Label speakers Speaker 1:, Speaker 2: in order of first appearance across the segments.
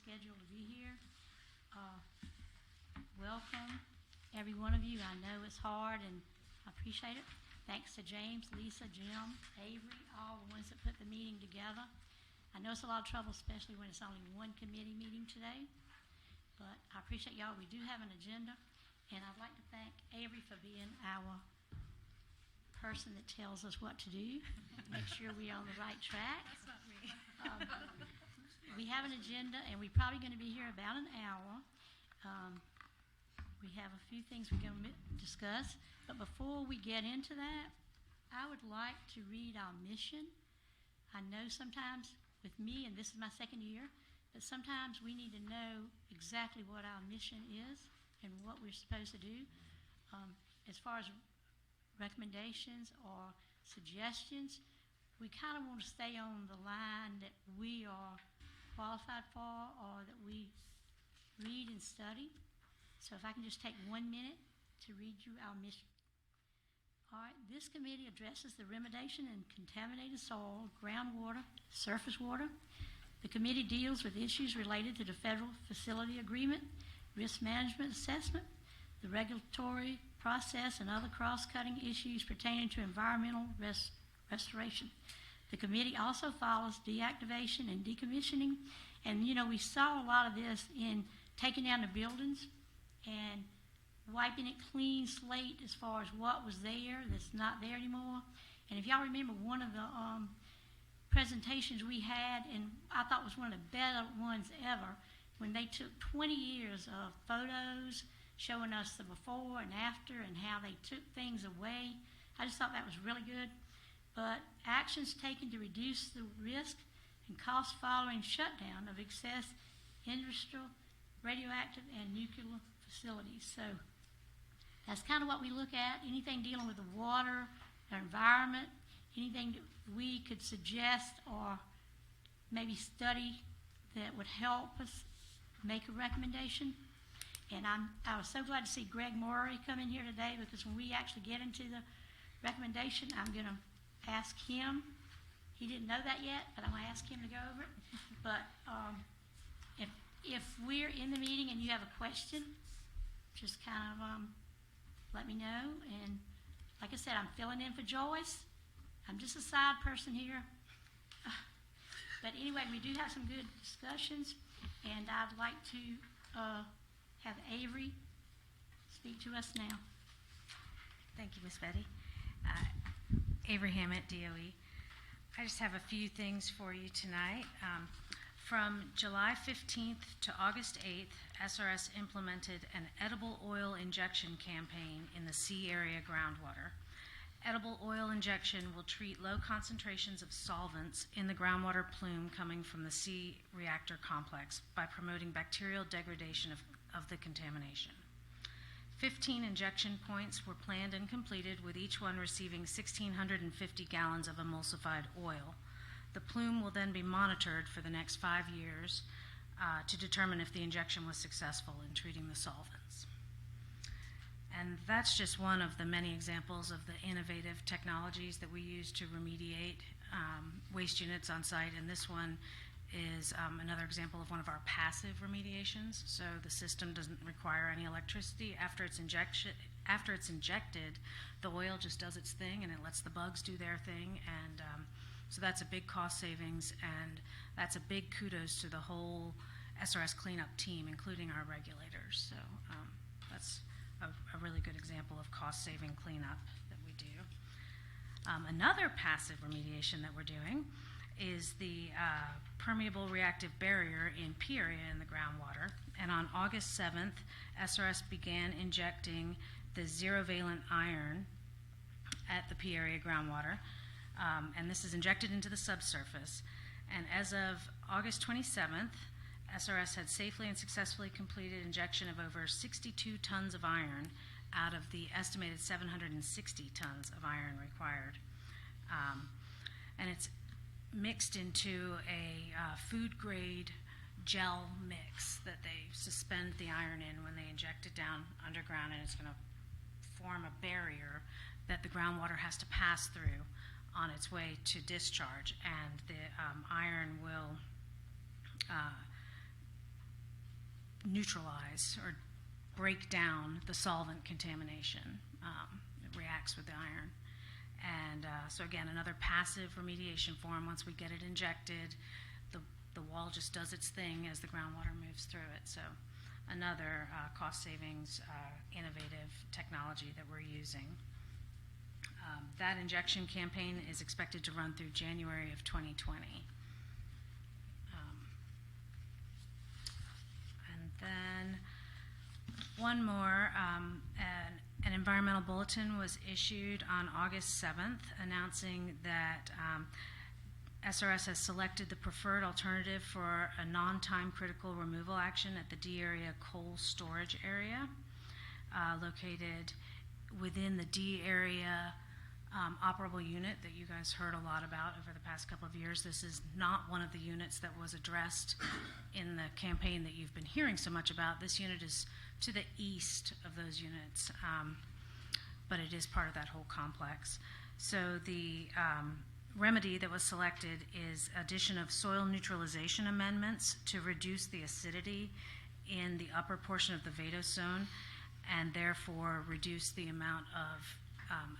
Speaker 1: schedule to be here. Welcome, every one of you. I know it's hard, and I appreciate it. Thanks to James, Lisa, Jim, Avery, all the ones that put the meeting together. I know it's a lot of trouble, especially when it's only one committee meeting today, but I appreciate y'all. We do have an agenda, and I'd like to thank Avery for being our person that tells us what to do, make sure we're on the right track.
Speaker 2: That's not me.
Speaker 1: We have an agenda, and we're probably going to be here about an hour. We have a few things we're going to discuss, but before we get into that, I would like to read our mission. I know sometimes with me, and this is my second year, but sometimes we need to know exactly what our mission is and what we're supposed to do. As far as recommendations or suggestions, we kind of want to stay on the line that we are qualified for or that we read and study. So if I can just take 1 minute to read you our mission. All right, this committee addresses the remediation and contaminated soil, groundwater, surface water. The committee deals with issues related to the federal facility agreement, risk management assessment, the regulatory process, and other cross-cutting issues pertaining to environmental restoration. The committee also follows deactivation and decommissioning. And, you know, we saw a lot of this in taking down the buildings and wiping it clean slate as far as what was there that's not there anymore. And if y'all remember one of the presentations we had, and I thought was one of the better ones ever, when they took 20 years of photos showing us the before and after and how they took things away. I just thought that was really good. But actions taken to reduce the risk and cost following shutdown of excess industrial, radioactive, and nuclear facilities. So that's kind of what we look at. Anything dealing with the water, the environment, anything that we could suggest or maybe study that would help us make a recommendation. And I was so glad to see Greg Murray come in here today, because when we actually get into the recommendation, I'm going to ask him. He didn't know that yet, but I'm going to ask him to go over it. But if we're in the meeting and you have a question, just kind of let me know. And like I said, I'm filling in for Joyce. I'm just a side person here. But anyway, we do have some good discussions, and I'd like to have Avery speak to us now.
Speaker 2: Thank you, Miss Betty. Avery Hammett, DOE. I just have a few things for you tonight. From July 15th to August 8th, SRS implemented an edible oil injection campaign in the sea area groundwater. Edible oil injection will treat low concentrations of solvents in the groundwater plume coming from the sea reactor complex by promoting bacterial degradation of the contamination. 15 injection points were planned and completed, with each one receiving 1,650 gallons of emulsified oil. The plume will then be monitored for the next 5 years to determine if the injection was successful in treating the solvents. And that's just one of the many examples of the innovative technologies that we use to remediate waste units on site. And this one is another example of one of our passive remediations. So the system doesn't require any electricity. After it's injected, the oil just does its thing, and it lets the bugs do their thing. And so that's a big cost savings, and that's a big kudos to the whole SRS cleanup team, including our regulators. So that's a really good example of cost-saving cleanup that we do. Another passive remediation that we're doing is the permeable reactive barrier in P area in the groundwater. And on August 7th, SRS began injecting the zero-valent iron at the P area groundwater. And this is injected into the subsurface. And as of August 27th, SRS had safely and successfully completed injection of over 62 tons of iron out of the estimated 760 tons of iron required. And it's mixed into a food-grade gel mix that they suspend the iron in when they inject it down underground, and it's going to form a barrier that the groundwater has to pass through on its way to discharge, and the iron will neutralize or break down the solvent contamination. It reacts with the iron. And so again, another passive remediation form. Once we get it injected, the wall just does its thing as the groundwater moves through it. So another cost savings, innovative technology that we're using. That injection campaign is expected to run through January of 2020. And then one more, an environmental bulletin was issued on August 7th announcing that SRS has selected the preferred alternative for a non-time critical removal action at the D area coal storage area located within the D area operable unit that you guys heard a lot about over the past couple of years. This is not one of the units that was addressed in the campaign that you've been hearing so much about. This unit is to the east of those units, but it is part of that whole complex. So the remedy that was selected is addition of soil neutralization amendments to reduce the acidity in the upper portion of the vadose zone and therefore reduce the amount of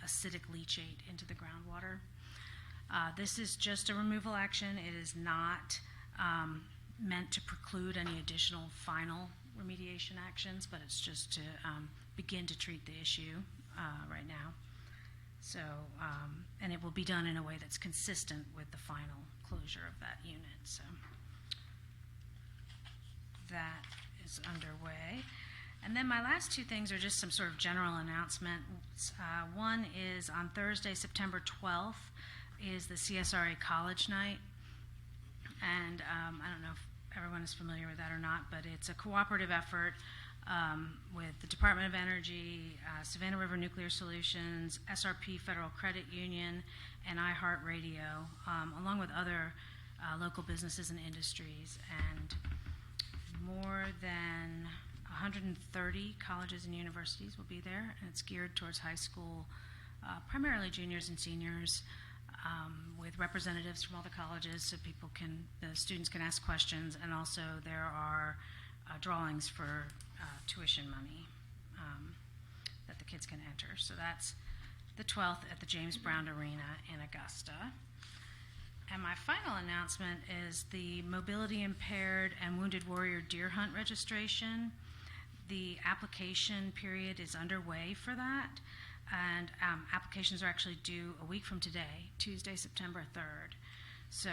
Speaker 2: acidic leachate into the groundwater. This is just a removal action. It is not meant to preclude any additional final remediation actions, but it's just to begin to treat the issue right now. So, and it will be done in a way that's consistent with the final closure of that unit. So that is underway. And then my last two things are just some sort of general announcements. One is on Thursday, September 12th, is the CSRA College Night. And I don't know if everyone is familiar with that or not, but it's a cooperative effort with the Department of Energy, Savannah River Nuclear Solutions, SRP Federal Credit Union, and iHeartRadio, along with other local businesses and industries. And more than 130 colleges and universities will be there, and it's geared towards high school, primarily juniors and seniors, with representatives from all the colleges so the students can ask questions, and also there are drawings for tuition money that the kids can enter. So that's the 12th at the James Brown Arena in Augusta. And my final announcement is the mobility impaired and wounded warrior deer hunt registration. The application period is underway for that, and applications are actually due a week from today, Tuesday, September 3rd. So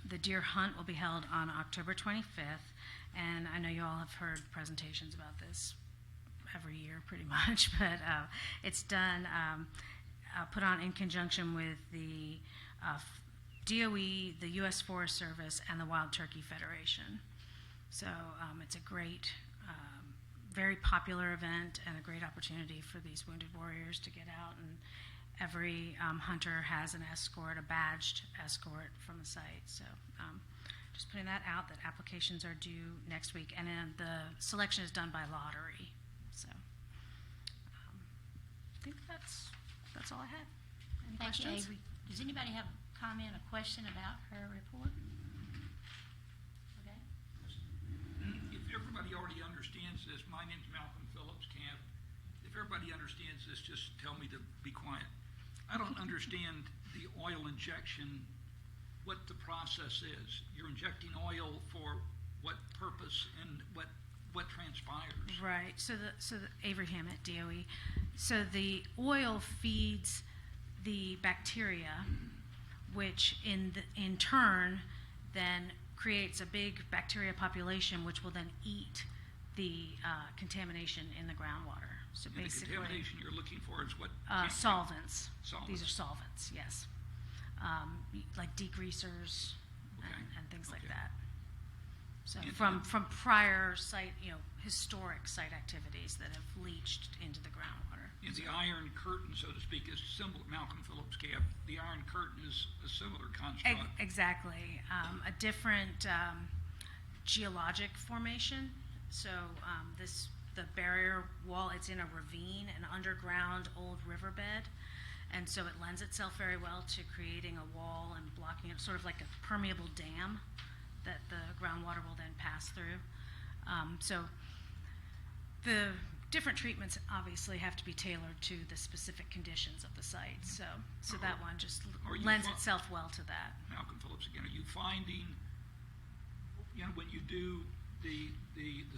Speaker 2: the deer hunt will be held on October 25th, and I know you all have heard presentations about this every year pretty much, but it's done, put on in conjunction with the DOE, the U.S. Forest Service, and the Wild Turkey Federation. So it's a great, very popular event and a great opportunity for these wounded warriors to get out. And every hunter has an escort, a badged escort from the site. So just putting that out, that applications are due next week. And then the selection is done by lottery. So I think that's all I had. Any
Speaker 1: Thank
Speaker 2: questions?
Speaker 1: you, Avery. Does anybody have a comment or question about her report? Okay.
Speaker 3: If everybody already understands this, my name's Malcolm Phillips Camp. If everybody understands this, just tell me to be quiet. I don't understand the oil injection, what the process is. You're injecting oil for what purpose and what transpires?
Speaker 2: Right. So the Avery Hammett, DOE. So the oil feeds the bacteria, which in turn then creates a big bacteria population, which will then eat the contamination in the groundwater. So
Speaker 3: And
Speaker 2: basically,
Speaker 3: the contamination you're looking for is what?
Speaker 2: solvents.
Speaker 3: Solvents.
Speaker 2: These are solvents, yes, like degreasers and things like
Speaker 3: Okay.
Speaker 2: that. So
Speaker 3: And-
Speaker 2: from prior site, historic site activities that have leached into the groundwater.
Speaker 3: And the Iron Curtain, so to speak, is similar. Malcolm Phillips Camp. The Iron Curtain is a similar construct.
Speaker 2: Exactly. A different geologic formation. So the barrier wall, it's in a ravine, an underground old riverbed. And so it lends itself very well to creating a wall and blocking it, sort of like a permeable dam that the groundwater will then pass through. So the different treatments obviously have to be tailored to the specific conditions of the site. So that one just
Speaker 3: Are you
Speaker 2: lends
Speaker 3: fi-
Speaker 2: itself well to that.
Speaker 3: Malcolm Phillips again, are you finding, when you do the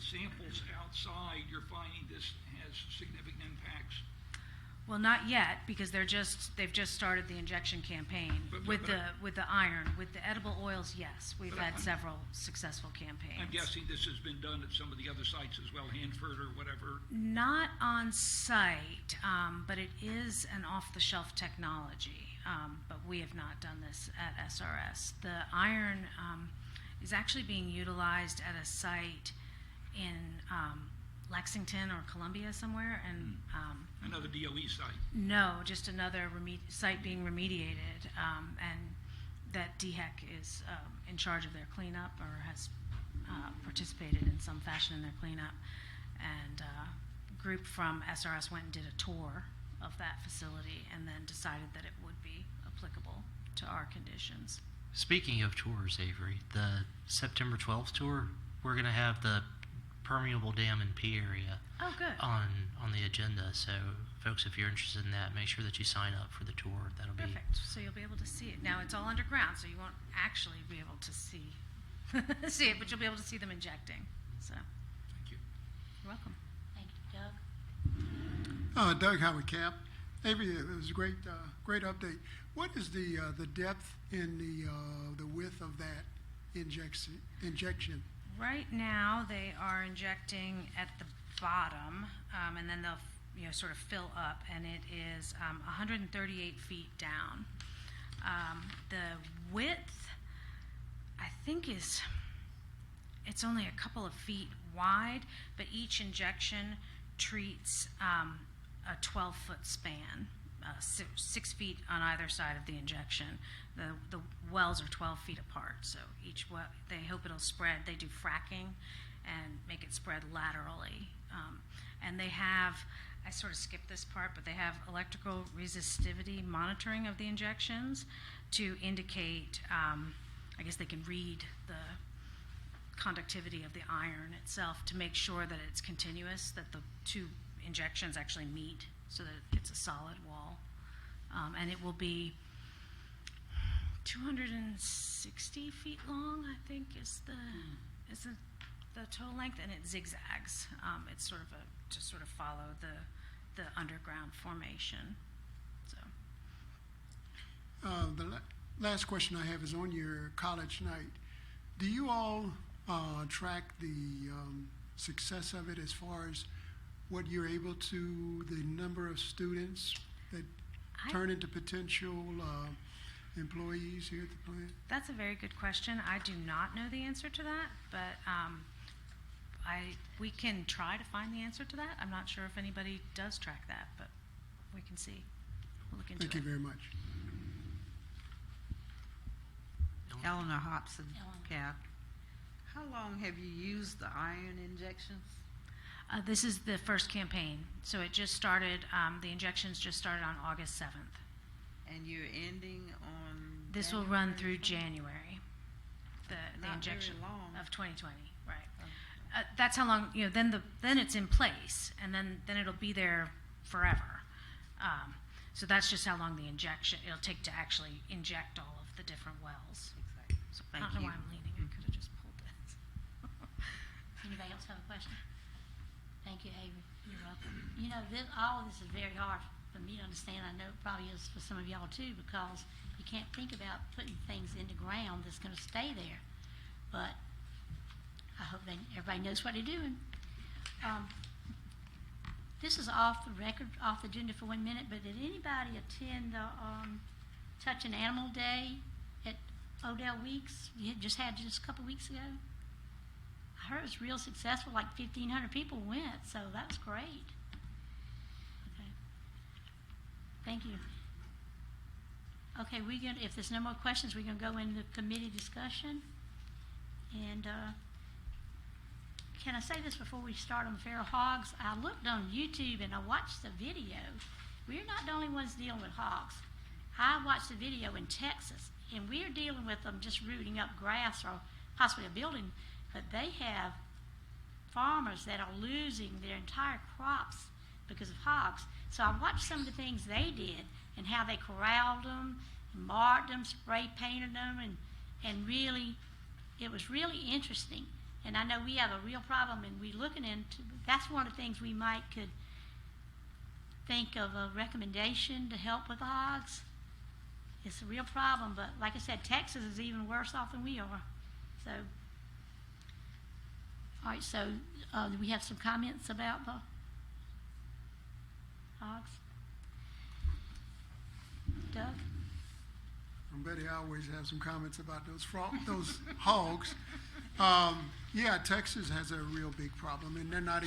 Speaker 3: samples outside, you're finding this has significant impacts?
Speaker 2: Well, not yet, because they've just started the injection campaign with the iron. With the edible oils, yes, we've had several successful campaigns.
Speaker 3: I'm guessing this has been done at some of the other sites as well, Hanford or whatever.
Speaker 2: Not on site, but it is an off-the-shelf technology. But we have not done this at SRS. The iron is actually being utilized at a site in Lexington or Columbia somewhere, and
Speaker 3: Another DOE site.
Speaker 2: no, just another site being remediated, and that DHEC is in charge of their cleanup or has participated in some fashion in their cleanup. And a group from SRS went and did a tour of that facility and then decided that it would be applicable to our conditions.
Speaker 4: Speaking of tours, Avery, the September 12th tour, we're going to have the permeable dam and P area
Speaker 2: Oh, good.
Speaker 4: on the agenda. So, folks, if you're interested in that, make sure that you sign up for the tour. That'll be
Speaker 2: Perfect. So you'll be able to see it. Now it's all underground, so you won't actually be able to see see it, but you'll be able to see them injecting. So
Speaker 3: Thank you.
Speaker 2: you're welcome.
Speaker 1: Thank you, Doug.
Speaker 5: Doug Howard Camp. Avery, it was a great update. What is the depth and the width of that injection?
Speaker 2: Right now, they are injecting at the bottom, and then they'll sort of fill up, and it is 138 feet down. The width, I think, it's only a couple of feet wide, but each injection treats a 12-foot span, 6 feet on either side of the injection. The wells are 12 feet apart, so each well, they hope it'll spread. They do fracking and make it spread laterally. And they have, I sort of skipped this part, but they have electrical resistivity monitoring of the injections to indicate, I guess they can read the conductivity of the iron itself to make sure that it's continuous, that the two injections actually meet so that it's a solid wall. And it will be 260 feet long, I think, is the total length, and it zigzags. It's sort of to sort of follow the underground formation. So
Speaker 5: The last question I have is on your college night. Do you all track the success of it as far as what you're able to, the number of students that turn into potential employees here at the plant?
Speaker 2: That's a very good question. I do not know the answer to that, but we can try to find the answer to that. I'm not sure if anybody does track that, but we can see. We'll look into
Speaker 5: Thank you
Speaker 2: it.
Speaker 5: very much.
Speaker 6: Eleanor Hobson,
Speaker 1: Eleanor.
Speaker 6: Cap. How long have you used the iron injections?
Speaker 2: This is the first campaign, so it just started. The injections just started on August 7th.
Speaker 6: And you're ending on
Speaker 2: This will run
Speaker 6: January
Speaker 2: through
Speaker 6: 20th?
Speaker 2: January. The
Speaker 6: Not
Speaker 2: injection
Speaker 6: very long.
Speaker 2: of 2020, right?
Speaker 6: Oh.
Speaker 2: That's how long. Then it's in place, and then it'll be there forever. So that's just how long the injection it'll take to actually inject all of the different wells.
Speaker 6: Exactly.
Speaker 2: So I
Speaker 6: Thank
Speaker 2: don't know
Speaker 6: you.
Speaker 2: why I'm leaning. I could have just pulled this.
Speaker 1: Anybody else have a question? Thank you, Avery. You're welcome. All of this is very hard for me to understand. I know it probably is for some of y'all too, because you can't think about putting things in the ground that's going to stay there. But I hope everybody knows what they're doing. This is off the record, off the agenda for 1 minute, but did anybody attend the Touch an Animal Day at Odell Weeks? You just had a couple weeks ago? I heard it was real successful, like 1,500 people went, so that's great. Okay. Thank you. Okay, if there's no more questions, we're gonna go into committee discussion. And can I say this before we start on feral hogs? I looked on YouTube and I watched the video. We're not the only ones dealing with hogs. I watched the video in Texas, and we're dealing with them just rooting up grass or possibly a building, but they have farmers that are losing their entire crops because of hogs. So I watched some of the things they did and how they corralled them, marked them, spray painted them, and really, it was really interesting. And I know we have a real problem, and we're looking into, that's one of the things we might could think of a recommendation to help with hogs. It's a real problem, but like I said, Texas is even worse off than we are. So, all right, so do we have some comments about the hogs? Doug?
Speaker 5: Betty, I always have some comments about those hogs. Yeah, Texas has a real big problem, and they're not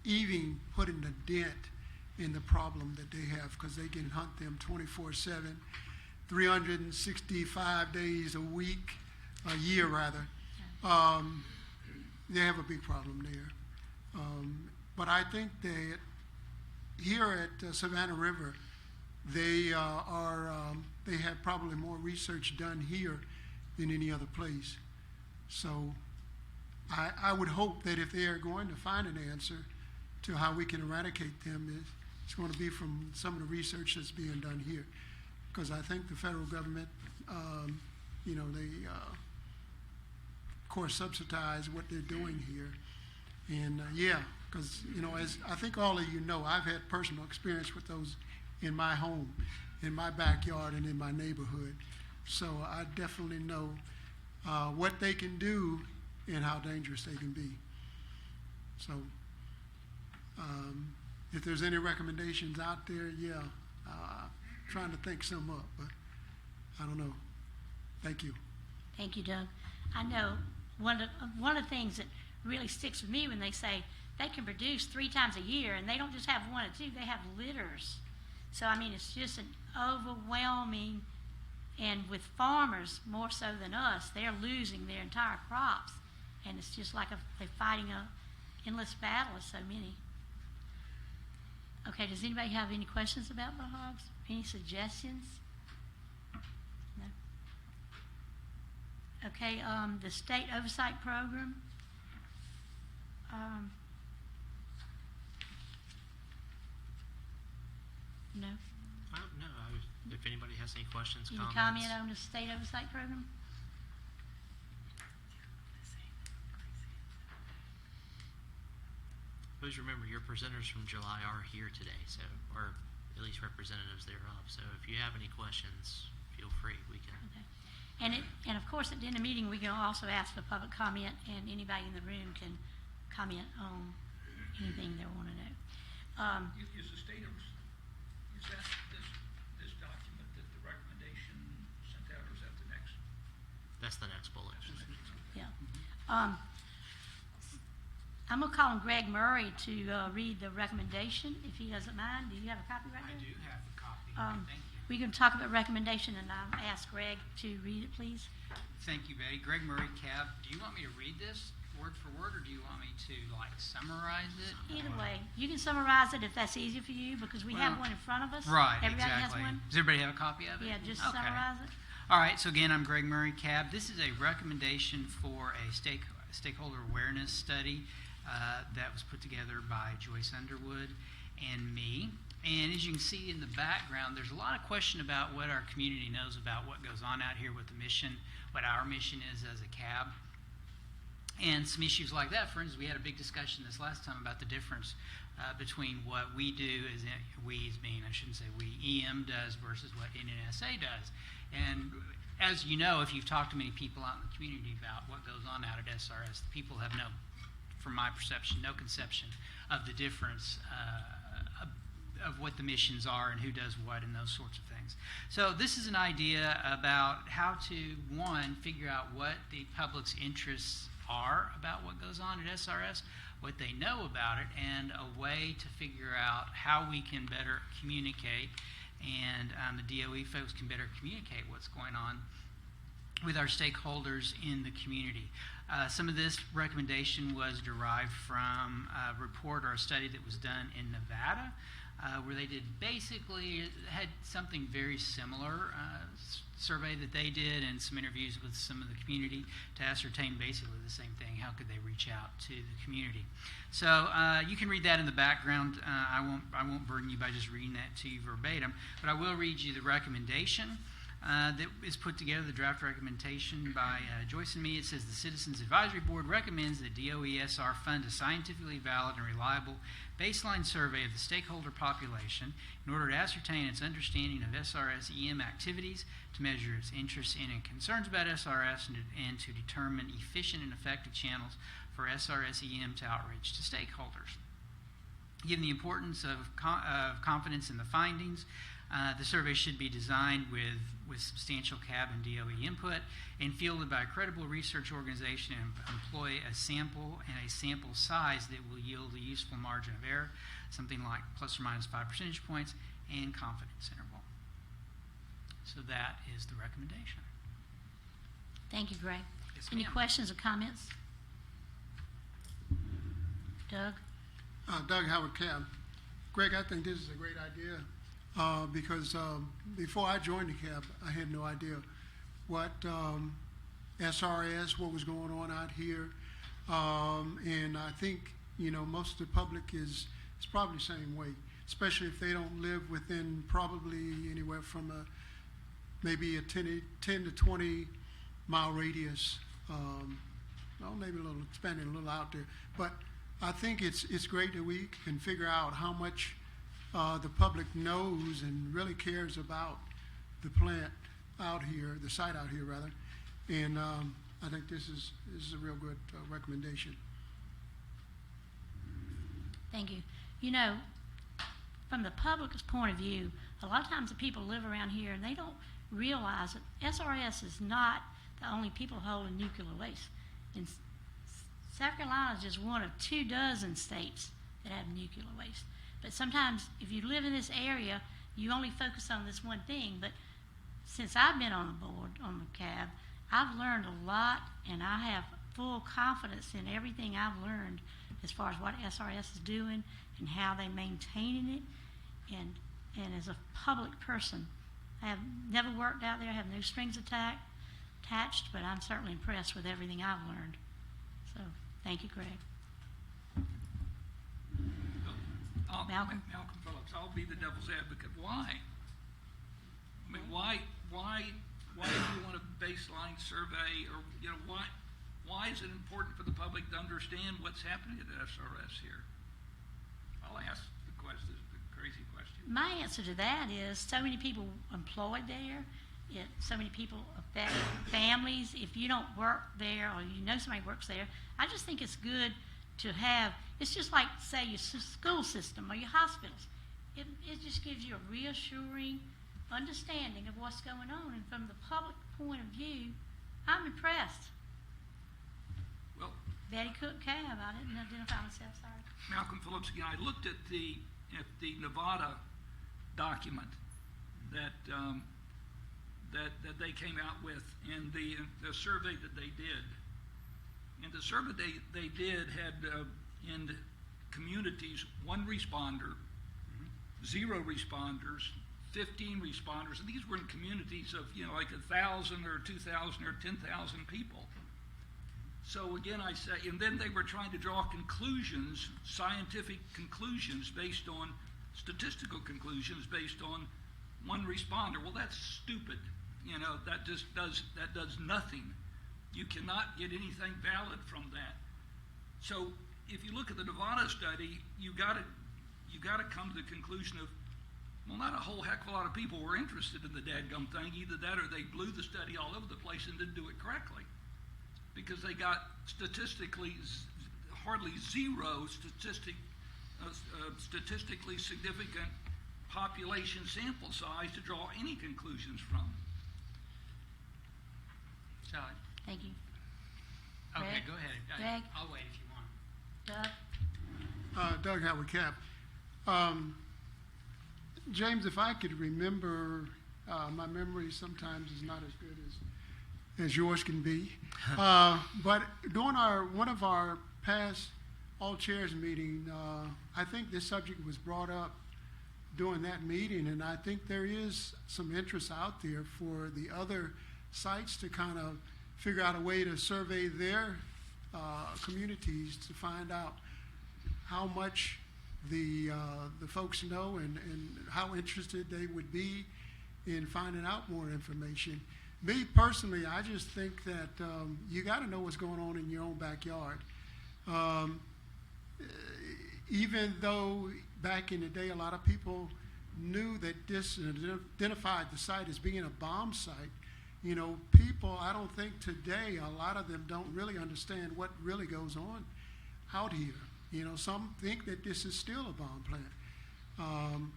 Speaker 5: even putting a dent in the problem that they have, because they can hunt them 24/7, 365 days a week, a year rather. They have a big problem there. But I think that here at Savannah River, they have probably more research done here than any other place. So I would hope that if they are going to find an answer to how we can eradicate them, it's going to be from some of the research that's being done here. Because I think the federal government, they, of course, subsidize what they're doing here. And because, as I think all of you know, I've had personal experience with those in my home, in my backyard, and in my neighborhood. So I definitely know what they can do and how dangerous they can be. So if there's any recommendations out there, trying to think some up, but I don't know. Thank you.
Speaker 1: Thank you, Doug. I know one of the things that really sticks with me when they say they can produce 3 times a year, and they don't just have 1 or 2, they have litters. So, I mean, it's just an overwhelming, and with farmers more so than us, they're losing their entire crops. And it's just like they're fighting an endless battle with so many. Okay, does anybody have any questions about the hogs? Any suggestions? No? Okay, the state oversight program. No?
Speaker 4: No, if anybody has any questions,
Speaker 1: Any
Speaker 4: comments.
Speaker 1: comment on the state oversight program?
Speaker 4: Please remember, your presenters from July are here today, so, or at least representatives thereof. So if you have any questions, feel free. We can.
Speaker 1: Okay. And of course, at the end of the meeting, we can also ask for public comment, and anybody in the room can comment on anything they want to know.
Speaker 3: Is the state of, is that this document that the recommendation sent out, or is that the next?
Speaker 4: That's the next bullet.
Speaker 1: Yeah. I'm going to call on Greg Murray to read the recommendation, if he doesn't mind. Do you have a copy right
Speaker 7: I
Speaker 1: there?
Speaker 7: do have a copy. Thank you.
Speaker 1: We can talk about recommendation, and I'll ask Greg to read it, please.
Speaker 7: Thank you, Betty. Greg Murray, CAB. Do you want me to read this word for word, or do you want me to, summarize it?
Speaker 1: Either way, you can summarize it if that's easy for you, because we have one in front of us.
Speaker 7: Right,
Speaker 1: Everybody
Speaker 7: exactly.
Speaker 1: has one?
Speaker 7: Does everybody have a copy of it?
Speaker 1: Yeah, just
Speaker 7: Okay.
Speaker 1: summarize it.
Speaker 7: All right, so again, I'm Greg Murray, CAB. This is a recommendation for a stakeholder awareness study that was put together by Joyce Underwood and me. And as you can see in the background, there's a lot of question about what our community knows about what goes on out here with the mission, what our mission is as a CAB. And some issues like that. For instance, we had a big discussion this last time about the difference between what we do, as we as being, I shouldn't say we, EM does versus what NNSA does. And as you know, if you've talked to many people out in the community about what goes on out at SRS, people have from my perception, no conception of the difference of what the missions are and who does what and those sorts of things. So this is an idea about how to, one, figure out what the public's interests are about what goes on at SRS, what they know about it, and a way to figure out how we can better communicate, and the DOE folks can better communicate what's going on with our stakeholders in the community. Some of this recommendation was derived from a report or a study that was done in Nevada where they did basically had something very similar survey that they did and some interviews with some of the community to ascertain basically the same thing. How could they reach out to the community? So you can read that in the background. I won't burden you by just reading that to you verbatim, but I will read you the recommendation that is put together, the draft recommendation by Joyce and me. It says the Citizens Advisory Board recommends that DOE-SR fund a scientifically valid and reliable baseline survey of the stakeholder population in order to ascertain its understanding of SRS-EM activities, to measure its interests in and concerns about SRS, and to determine efficient and effective channels for SRS-EM to outreach to stakeholders. Given the importance of confidence in the findings, the survey should be designed with substantial CAB and DOE input and fielded by a credible research organization and employ a sample and a sample size that will yield a useful margin of error, something like plus or minus 5 percentage points, and confidence interval. So that is the recommendation.
Speaker 1: Thank you, Greg.
Speaker 7: Yes,
Speaker 1: Any
Speaker 7: ma'am.
Speaker 1: questions or comments? Doug?
Speaker 5: Doug Howard Cab. Greg, I think this is a great idea because before I joined the cab, I had no idea what SRS, what was going on out here. And I think, most of the public is probably the same way, especially if they don't live within probably anywhere from maybe a 10 to 20 mile radius. Well, maybe expanding a little out there. But I think it's great that we can figure out how much the public knows and really cares about the plant out here, the site out here rather. And I think this is a real good recommendation.
Speaker 1: Thank you. From the public's point of view, a lot of times the people live around here and they don't realize that SRS is not the only people holding nuclear waste. And South Carolina is just one of 24 states that have nuclear waste. But sometimes if you live in this area, you only focus on this one thing. But since I've been on the board, on the CAB, I've learned a lot, and I have full confidence in everything I've learned as far as what SRS is doing and how they maintaining it. And as a public person, I have never worked out there, I have no strings attached, but I'm certainly impressed with everything I've learned. So, thank you, Greg. Malcolm?
Speaker 3: Malcolm Phillips. I'll be the devil's advocate. Why? I mean, why do you want a baseline survey, or why is it important for the public to understand what's happening at SRS here? I'll ask the crazy question.
Speaker 1: My answer to that is so many people employed there, so many people, families. If you don't work there or somebody works there, I just think it's good to have. It's just like, say, your school system or your hospitals. It just gives you a reassuring understanding of what's going on. And from the public point of view, I'm impressed.
Speaker 3: Well,
Speaker 1: Betty Cook Cab, I didn't identify myself, sorry.
Speaker 3: Malcolm Phillips again. I looked at the Nevada document that they came out with, and the survey that they did. And the survey they did had in communities 1 responder, 0 responders, 15 responders, and these were in communities of like 1,000 or 2,000 or 10,000 people. So again, I say, and then they were trying to draw conclusions, scientific conclusions based on statistical conclusions based on 1 responder. Well, that's stupid. That does nothing. You cannot get anything valid from that. So if you look at the Nevada study, you got to come to the conclusion of, well, not a whole heck of a lot of people were interested in the dadgum thing. Either that or they blew the study all over the place and didn't do it correctly, because they got statistically hardly 0 statistically significant population sample size to draw any conclusions from.
Speaker 7: Sally?
Speaker 1: Thank you.
Speaker 7: Okay,
Speaker 1: Greg?
Speaker 7: go ahead.
Speaker 1: Greg?
Speaker 7: I'll wait if you want.
Speaker 1: Doug?
Speaker 5: Doug Howard Cap. James, if I could remember, my memory sometimes is not as good as yours can be. But during one of our past all chairs meeting, I think this subject was brought up during that meeting, and I think there is some interest out there for the other sites to kind of figure out a way to survey their communities to find out how much the folks know and how interested they would be in finding out more information. Me personally, I just think that you got to know what's going on in your own backyard. Even though back in the day a lot of people knew that this identified the site as being a bomb site, you know, people, I don't think today, a lot of them don't really understand what really goes on out here. You know, some think that this is still a bomb plant.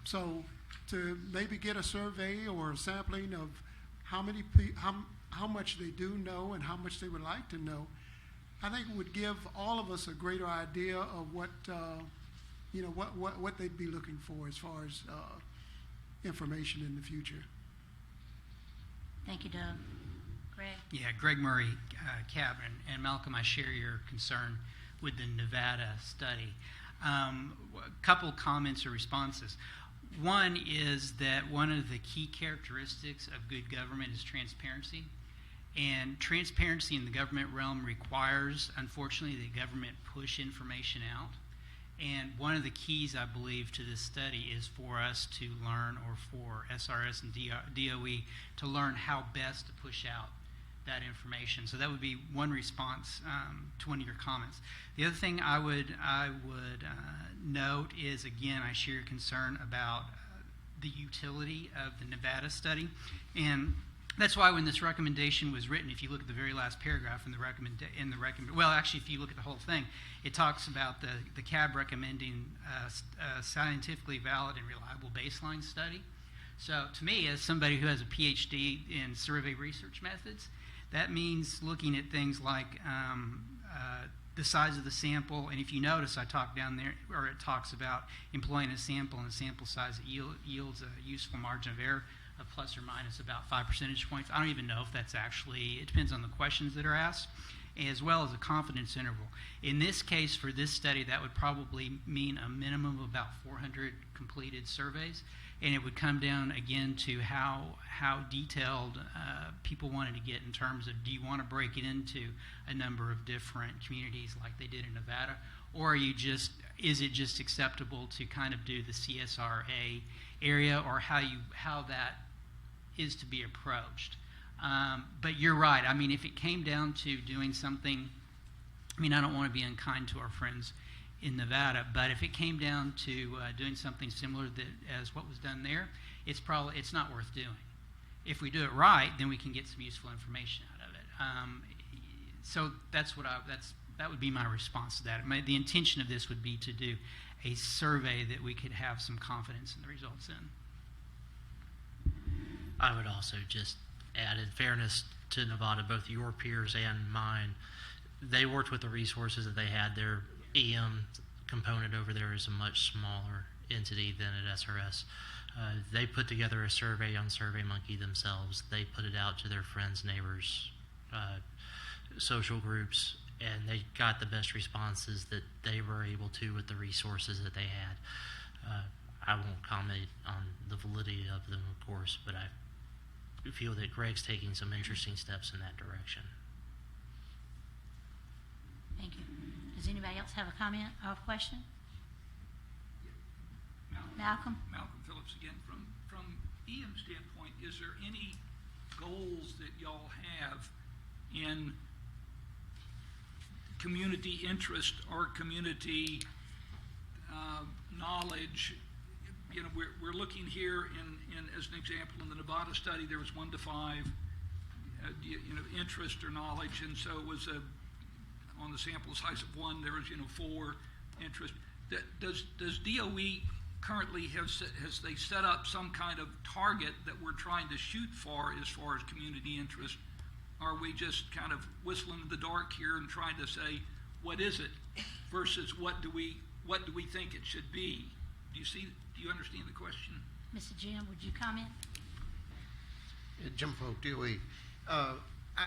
Speaker 5: So to maybe get a survey or a sampling of how much they do know and how much they would like to know, I think would give all of us a greater idea of what they'd be looking for as far as information in the future.
Speaker 1: Thank you, Doug. Greg?
Speaker 7: Yeah, Greg Murray, Cab, and Malcolm, I share your concern with the Nevada study. A couple comments or responses. One is that one of the key characteristics of good government is transparency. And transparency in the government realm requires, unfortunately, that government push information out. And one of the keys, I believe, to this study is for us to learn, or for SRS and DOE to learn how best to push out that information. So that would be one response to one of your comments. The other thing I would note is, again, I share your concern about the utility of the Nevada study. And that's why when this recommendation was written, if you look at the very last paragraph in the well, actually, if you look at the whole thing, it talks about the CAB recommending a scientifically valid and reliable baseline study. So to me, as somebody who has a PhD in survey research methods, that means looking at things like the size of the sample. And if you notice, I talk down there, or it talks about employing a sample and a sample size that yields a useful margin of error of plus or minus about 5 percentage points. I don't even know if that's actually, it depends on the questions that are asked, as well as a confidence interval. In this case, for this study, that would probably mean a minimum of about 400 completed surveys, and it would come down again to how detailed people wanted to get in terms of, do you want to break it into a number of different communities like they did in Nevada, or is it just acceptable to kind of do the CSRA area, or how that is to be approached. But you're right. I mean, if it came down to doing something, I mean, I don't want to be unkind to our friends in Nevada, but if it came down to doing something similar as what was done there, it's not worth doing. If we do it right, then we can get some useful information out of it. So that would be my response to that. The intention of this would be to do a survey that we could have some confidence in the results in.
Speaker 4: I would also just add, in fairness to Nevada, both your peers and mine, they worked with the resources that they had. Their EM component over there is a much smaller entity than at SRS. They put together a survey on SurveyMonkey themselves. They put it out to their friends, neighbors, social groups, and they got the best responses that they were able to with the resources that they had. I won't comment on the validity of them, of course, but I feel that Greg's taking some interesting steps in that direction.
Speaker 1: Thank you. Does anybody else have a comment or a question? Malcolm?
Speaker 3: Malcolm Phillips again. From EM standpoint, is there any goals that y'all have in community interest or community knowledge? You know, we're looking here in as an example in the Nevada study, there was 1 to 5, interest or knowledge, and so it was on the sample size of 1, there was 4 interest. Does DOE currently has they set up some kind of target that we're trying to shoot for as far as community interest? Or are we just kind of whistling in the dark here and trying to say, what is it versus what do we think it should be? Do you understand the question?
Speaker 1: Mr. Jim, would you comment?
Speaker 8: Jim Folk, DOE.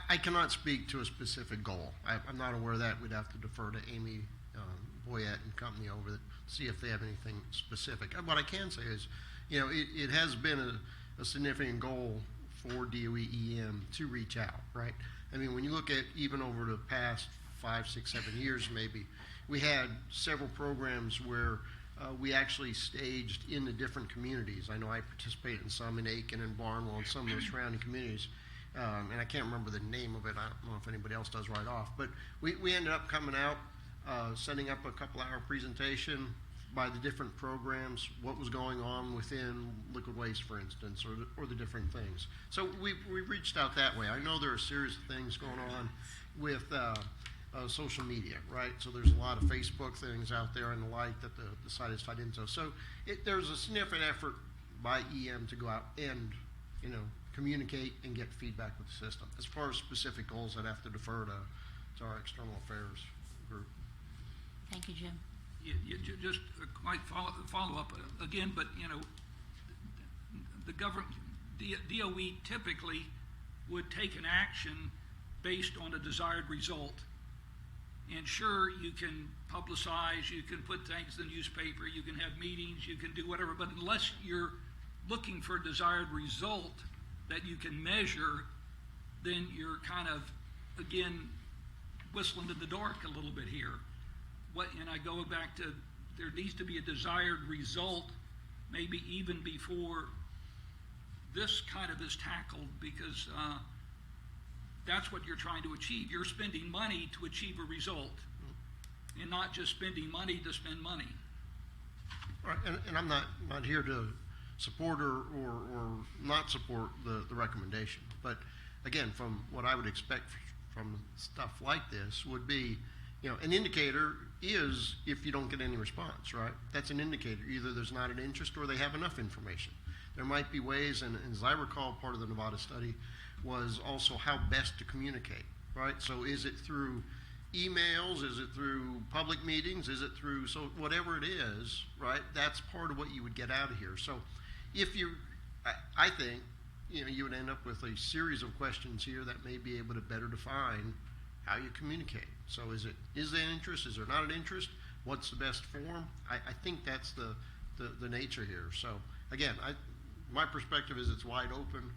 Speaker 8: I cannot speak to a specific goal. I'm not aware of that. We'd have to defer to Amy Poyet and company over to see if they have anything specific. What I can say is, it has been a significant goal for DOE EM to reach out, right? I mean, when you look at even over the past 5, 6, 7 years maybe, we had several programs where we actually staged in the different communities. I know I participated in some in Aiken and Barnwell and some of the surrounding communities. And I can't remember the name of it. I don't know if anybody else does right off. But we ended up coming out, setting up a couple-hour presentation by the different programs, what was going on within liquid waste, for instance, or the different things. So we reached out that way. I know there are a series of things going on with social media, right? So there's a lot of Facebook things out there and the like that the site is tied into. So there's a significant effort by EM to go out and, communicate and get feedback with the system. As far as specific goals, I'd have to defer to our external affairs group.
Speaker 1: Thank you, Jim.
Speaker 3: Just might follow up again, but the government, DOE typically would take an action based on a desired result. And sure, you can publicize, you can put things in the newspaper, you can have meetings, you can do whatever, but unless you're looking for a desired result that you can measure, then you're kind of, again, whistling in the dark a little bit here. And I go back to, there needs to be a desired result, maybe even before this kind of is tackled, because that's what you're trying to achieve. You're spending money to achieve a result, and not just spending money to spend money.
Speaker 8: All right, and I'm not here to support or not support the recommendation. But again, from what I would expect from stuff like this would be, an indicator is if you don't get any response, right? That's an indicator. Either there's not an interest or they have enough information. There might be ways, and as I recall, part of the Nevada study was also how best to communicate, right? So is it through emails? Is it through public meetings? Is it through, so whatever it is, right? That's part of what you would get out of here. So if I think, you would end up with a series of questions here that may be able to better define how you communicate. So is there an interest? Is there not an interest? What's the best form? I think that's the nature here. So again, my perspective is it's wide open.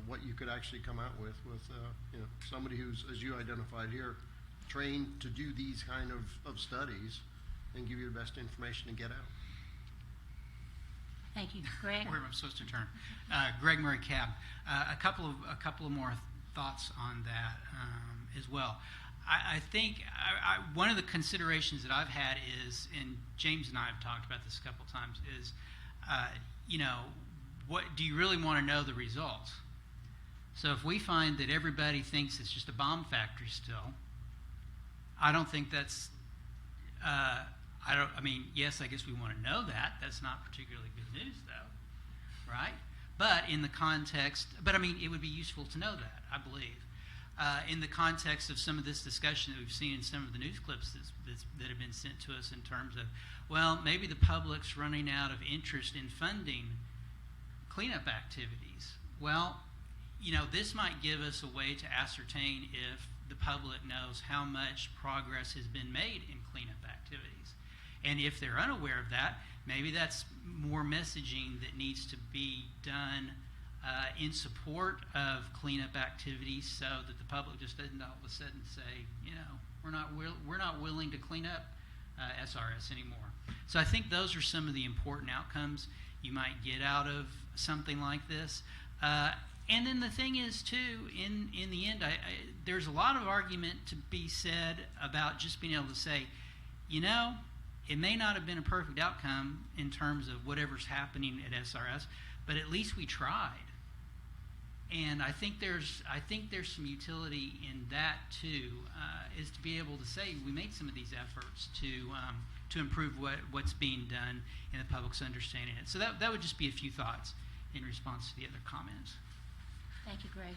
Speaker 8: What you could actually come out with somebody who's, as you identified here, trained to do these kind of studies and give you the best information to get out.
Speaker 1: Thank you. Greg?
Speaker 7: Where am I supposed to turn? Greg Murray, CAB. A couple of more thoughts on that as well. I think one of the considerations that I've had is, and James and I have talked about this a couple times, is, what do you really want to know the results? So if we find that everybody thinks it's just a bomb factory still, I don't think that's, yes, I guess we want to know that. That's not particularly good news, though, right? But in the context, it would be useful to know that, I believe. In the context of some of this discussion that we've seen in some of the news clips that have been sent to us in terms of, well, maybe the public's running out of interest in funding cleanup activities. Well, this might give us a way to ascertain if the public knows how much progress has been made in cleanup activities. And if they're unaware of that, maybe that's more messaging that needs to be done in support of cleanup activities, so that the public just doesn't all of a sudden say, we're not willing to clean up SRS anymore. So I think those are some of the important outcomes you might get out of something like this. And then the thing is, too, in the end, there's a lot of argument to be said about just being able to say, it may not have been a perfect outcome in terms of whatever's happening at SRS, but at least we tried. And I think there's some utility in that too, is to be able to say we made some of these efforts to improve what's being done and the public's understanding it. So that would just be a few thoughts in response to the other comments.
Speaker 1: Thank you, Greg.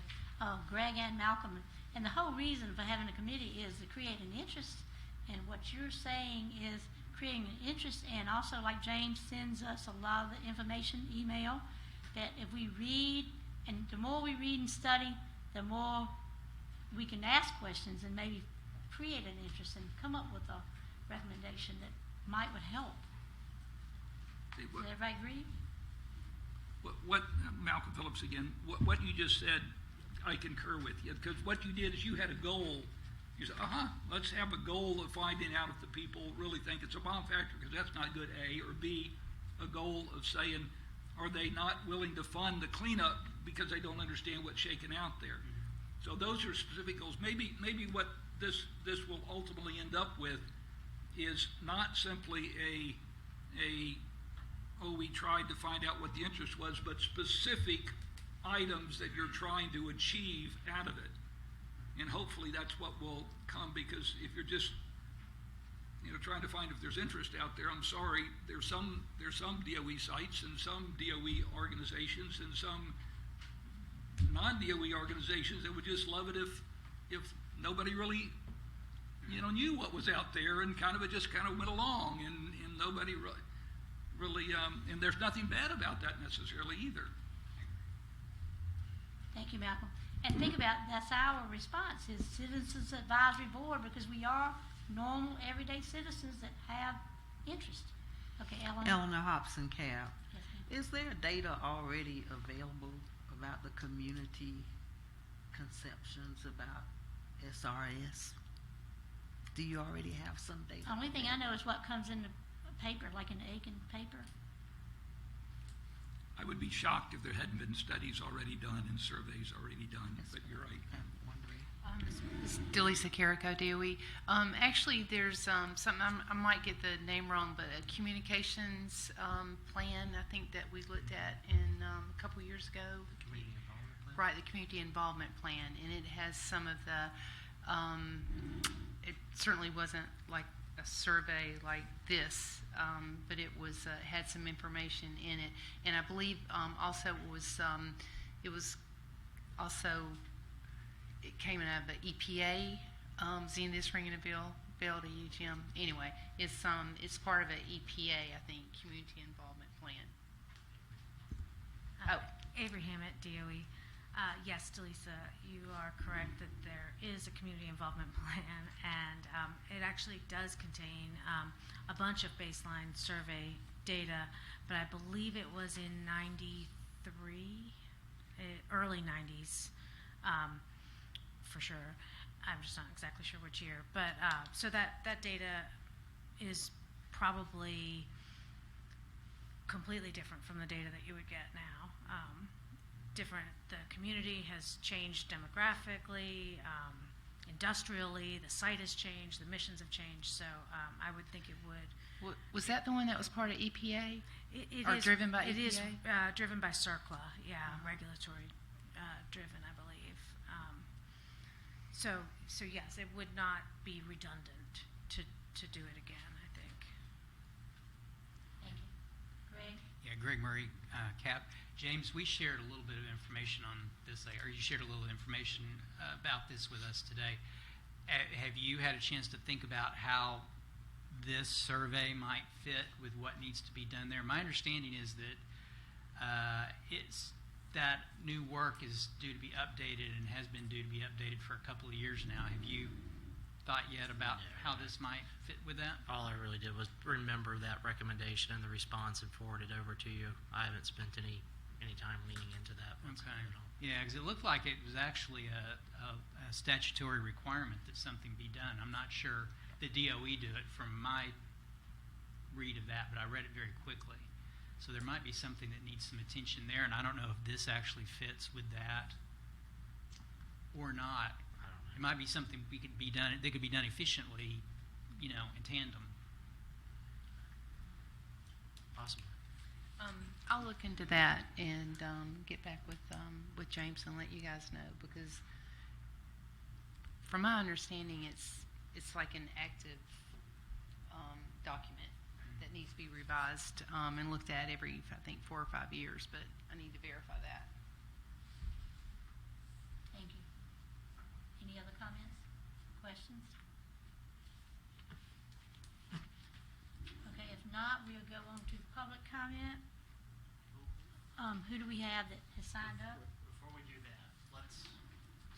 Speaker 1: Greg and Malcolm, and the whole reason for having a committee is to create an interest, and what you're saying is creating an interest, and also, like James sends us a lot of the information email, that if we read, and the more we read and study, the more we can ask questions and maybe create an interest and come up with recommendation that would help.
Speaker 3: Hey,
Speaker 1: Does everybody agree?
Speaker 3: Malcolm Phillips again, what you just said, I concur with you, because what you did is you had a goal. You said, let's have a goal of finding out if the people really think it's a bomb factor, because that's not good, A, or B, a goal of saying, are they not willing to fund the cleanup because they don't understand what's shaking out there? So those are specific goals. Maybe what this will ultimately end up with is not simply we tried to find out what the interest was, but specific items that you're trying to achieve out of it. And hopefully that's what will come, because if you're just trying to find if there's interest out there, I'm sorry, there's some DOE sites and some DOE organizations and some non-DOE organizations that would just love it if nobody really knew what was out there, and it just went along, and nobody really and there's nothing bad about that necessarily either.
Speaker 1: Thank you, Malcolm. And think about, that's our response, is Citizens Advisory Board, because we are normal, everyday citizens that have interest. Okay, Ellen?
Speaker 6: Eleanor Hobson, CAB.
Speaker 1: Yes, ma'am.
Speaker 6: Is there data already available about the community conceptions about SRS? Do you already have some data?
Speaker 1: The only thing I know is what comes in the paper, like in the Aiken paper.
Speaker 3: I would be shocked if there hadn't been studies already done and surveys already done, but you're right.
Speaker 6: I'm wondering.
Speaker 9: This is Delisa Carrico, DOE. Actually, there's something, I might get the name wrong, but a communications plan, I think, that we looked at in a couple years ago.
Speaker 7: Community involvement plan?
Speaker 9: Right, the community involvement plan, and it has some of the, it certainly wasn't like a survey like this, but it was had some information in it, and I believe also it was also, it came out of the EPA. Seeing this ringing a bell to you, Jim. Anyway, it's part of an EPA, I think, community involvement plan.
Speaker 2: Avery Hammett, DOE. Yes, Delisa, you are correct that there is a community involvement plan, and it actually does contain a bunch of baseline survey data, but I believe it was in '93, early '90s, for sure. I'm just not exactly sure which year, but so that data is probably completely different from the data that you would get now. The community has changed demographically, industrially, the site has changed, the missions have changed, so I would think it would.
Speaker 9: Was that the one that was part of EPA?
Speaker 2: It
Speaker 9: Or
Speaker 2: is,
Speaker 9: driven by
Speaker 2: It is
Speaker 9: EPA?
Speaker 2: driven by CERCLA, regulatory driven, I believe. So yes, it would not be redundant to do it again, I think.
Speaker 1: Thank you. Greg?
Speaker 7: Yeah, Greg Murray, CAP. James, we shared a little bit of information on this, or you shared a little information about this with us today. Have you had a chance to think about how this survey might fit with what needs to be done there? My understanding is that that new work is due to be updated and has been due to be updated for a couple of years now. Have you thought yet about how this might fit with that?
Speaker 4: All I really did was remember that recommendation and the response and forward it over to you. I haven't spent any time leaning into that.
Speaker 7: Okay. Yeah, because it looked like it was actually a statutory requirement that something be done. I'm not sure the DOE do it from my read of that, but I read it very quickly. So there might be something that needs some attention there, and I don't know if this actually fits with that or not.
Speaker 4: I don't know.
Speaker 7: It might be something that could be done efficiently, in tandem.
Speaker 4: Possible.
Speaker 9: I'll look into that and get back with James and let you guys know, because from my understanding, it's like an active document that needs to be revised and looked at every, I think, 4 or 5 years, but I need to verify that.
Speaker 1: Thank you. Any other comments, questions? Okay, if not, we'll go on to public comment. Who do we have that has signed up?
Speaker 4: Before we do that, let's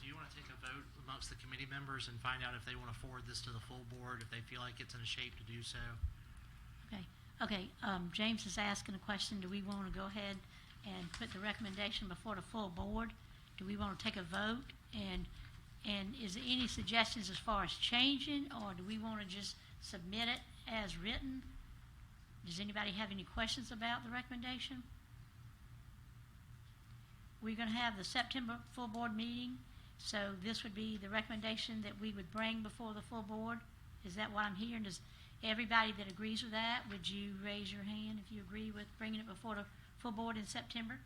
Speaker 4: do Do you want to take a vote amongst the committee members and find out if they want to forward this to the full board, if they feel like it's in a shape to do so?
Speaker 1: Okay, James is asking a question. Do we want to go ahead and put the recommendation before the full board? Do we want to take a vote? And is there any suggestions as far as changing, or do we want to just submit it as written? Does anybody have any questions about the recommendation? We're going to have the September full board meeting, so this would be the recommendation that we would bring before the full board. Is that what I'm hearing? Does everybody that agrees with that, would you raise your hand if you agree with bringing it before the full board in September?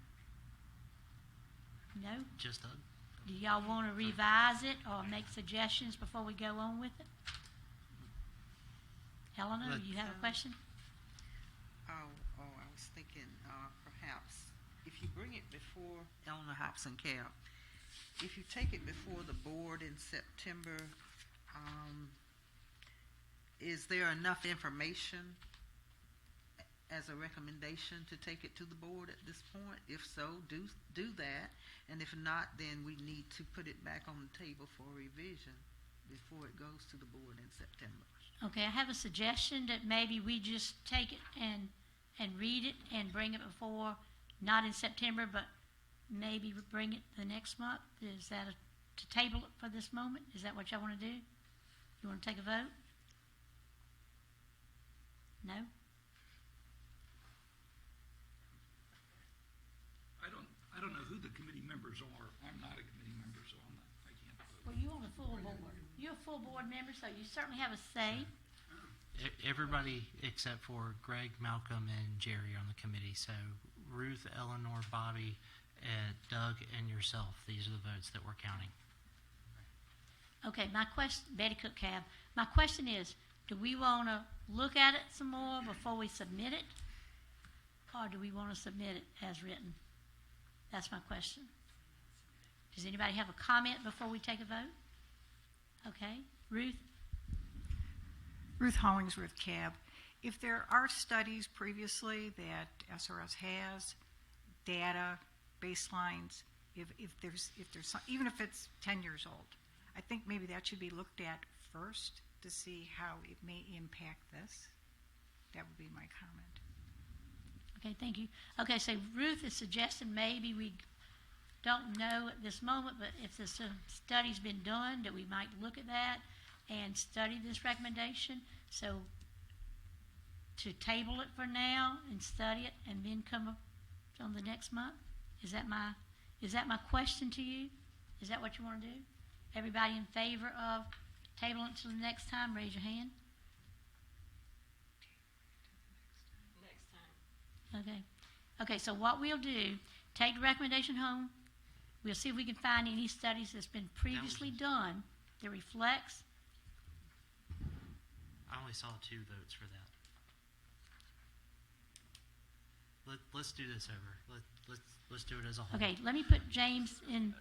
Speaker 1: No?
Speaker 4: Just Doug?
Speaker 1: Do y'all want to revise it or make suggestions before we go on with it? Eleanor, you have a question?
Speaker 6: I was thinking, perhaps, if you bring it before Eleanor Hobson Cab, if you take it before the board in September, is there enough information as a recommendation to take it to the board at this point? If so, do that, and if not, then we need to put it back on the table for revision before it goes to the board in September.
Speaker 1: Okay, I have a suggestion that maybe we just take it and read it and bring it before, not in September, but maybe bring it the next month. Is that to table it for this moment? Is that what y'all want to do? You want to take a vote? No?
Speaker 3: I don't know who the committee members are. I'm not a committee member, so I can't vote.
Speaker 1: Well, you're on the full board. You're a full board member, so you certainly have a say.
Speaker 4: Everybody except for Greg, Malcolm, and Jerry are on the committee. So Ruth, Eleanor, Bobby, Doug, and yourself. These are the votes that we're counting.
Speaker 1: Okay, my question, Betty Cook Cab, my question is, do we want to look at it some more before we submit it? Or do we want to submit it as written? That's my question. Does anybody have a comment before we take a vote? Okay, Ruth?
Speaker 10: Ruth Hollingsworth Cab. If there are studies previously that SRS has, data, baselines, if there's some, even if it's 10 years old, I think maybe that should be looked at first to see how it may impact this. That would be my comment.
Speaker 1: Okay, thank you. Okay, so Ruth is suggesting maybe we don't know at this moment, but if the study's been done, that we might look at that and study this recommendation. So to table it for now and study it and then come up on the next month? Is that my question to you? Is that what you want to do? Everybody in favor of tabling it till the next time, raise your hand. Okay, so what we'll do, take the recommendation home. We'll see if we can find any studies that's been previously done that reflects.
Speaker 4: I only saw 2 votes for that. Let's do this over. Let's do it as a whole.
Speaker 1: Okay, let me put James in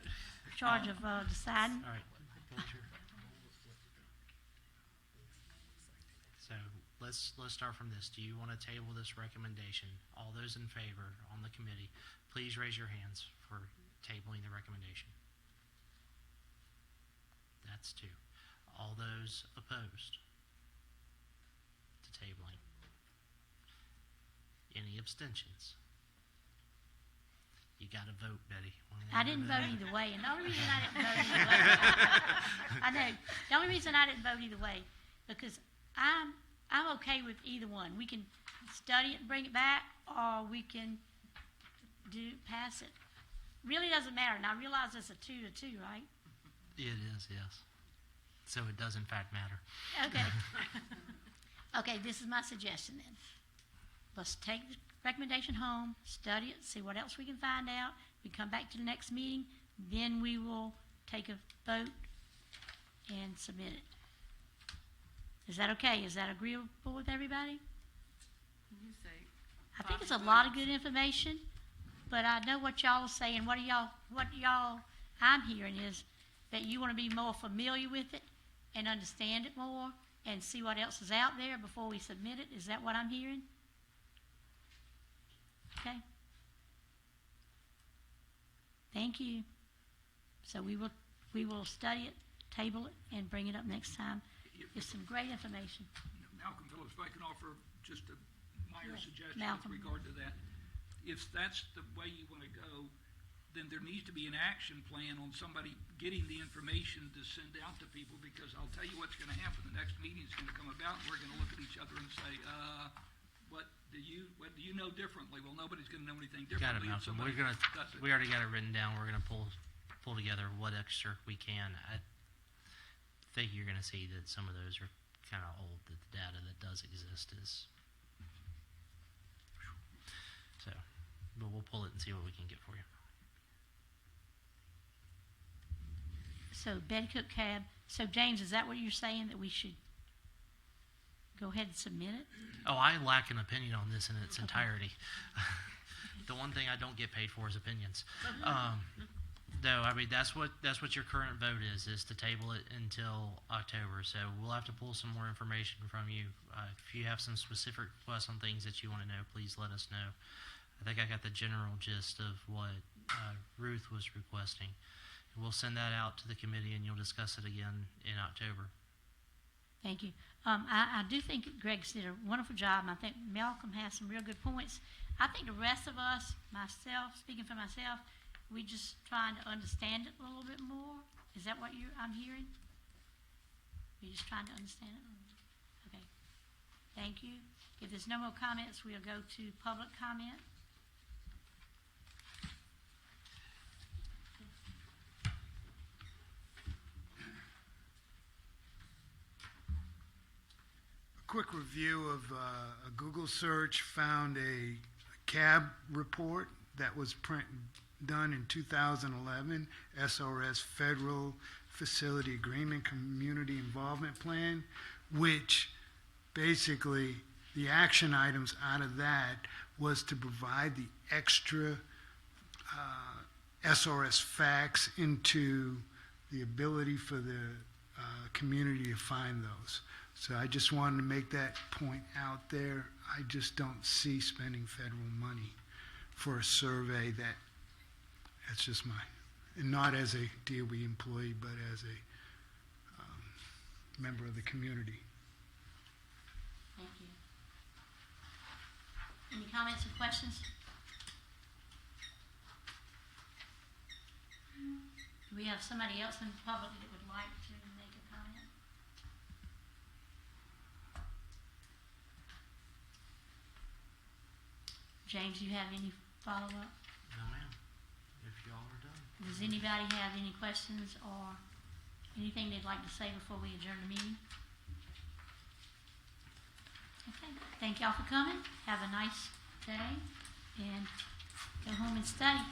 Speaker 1: charge of deciding.
Speaker 4: All right. So let's start from this. Do you want to table this recommendation? All those in favor on the committee, please raise your hands for tabling the recommendation. That's 2. All those opposed to tabling? Any abstentions? You got to vote, Betty.
Speaker 1: I didn't vote either way, and the only reason I didn't vote either way, I know, the only reason I didn't vote either way, because I'm okay with either one. We can study it and bring it back, or we can pass it. Really doesn't matter, and I realize it's a 2-2, right?
Speaker 4: It is, yes. So it does in fact matter.
Speaker 1: Okay. Okay, this is my suggestion then. Let's take the recommendation home, study it, see what else we can find out. We come back to the next meeting, then we will take a vote and submit it. Is that okay? Is that agreeable with everybody?
Speaker 9: You say
Speaker 1: I think it's a lot of good information, but I know what y'all are saying. What y'all I'm hearing is that you want to be more familiar with it and understand it more and see what else is out there before we submit it. Is that what I'm hearing? Okay. Thank you. So we will We will study it, table it, and bring it up next time. It's some great information.
Speaker 3: Malcolm Phillips, if I can offer just a minor
Speaker 1: Yes,
Speaker 3: suggestion
Speaker 1: Malcolm.
Speaker 3: with regard to that. If that's the way you want to go, then there needs to be an action plan on somebody getting the information to send out to people, because I'll tell you what's going to happen. The next meeting is going to come about, and we're going to look at each other and say, what do you know differently? Well, nobody's going to know anything
Speaker 4: Got it,
Speaker 3: differently. if
Speaker 4: Malcolm.
Speaker 3: somebody does it.
Speaker 4: We already got it written down. We're gonna pull together what extra we can. I think you're gonna see that some of those are kind of old. That the data that does exist is so, but we'll pull it and see what we can get for you.
Speaker 1: So Betty Cook Cab. So James, is that what you're saying, that we should go ahead and submit it?
Speaker 4: Oh, I lack an opinion on this in its entirety. The one thing I don't get paid for is opinions. No, I mean that's what your current vote is to table it until October. So we'll have to pull some more information from you. If you have some specific requests on things that you want to know, please let us know. I think I got the general gist of what Ruth was requesting. We'll send that out to the committee, and you'll discuss it again in October.
Speaker 1: Thank you. I do think Greg's did a wonderful job, and I think Malcolm has some real good points. I think the rest of us, myself, speaking for myself, we just trying to understand it a little bit more. Is that what I'm hearing? We're just trying to understand it? Okay. Thank you. If there's no more comments, we'll go to public comment.
Speaker 11: Quick review of a Google search found a CAB report that was done in 2011, SRS Federal Facility Agreement Community Involvement Plan, which basically the action items out of that was to provide the extra SRS facts into the ability for the community to find those. So I just wanted to make that point out there. I just don't see spending federal money for a survey that's just and not as a DOE employee, but as a member of the community.
Speaker 1: Thank you. Any comments or questions? Do we have somebody else in the public that would like to make a comment? James, do you have any follow-up?
Speaker 4: No, ma'am. If y'all are done.
Speaker 1: Does anybody have any questions or anything they'd like to say before we adjourn the meeting? Okay. Thank y'all for coming. Have a nice day and go home and study.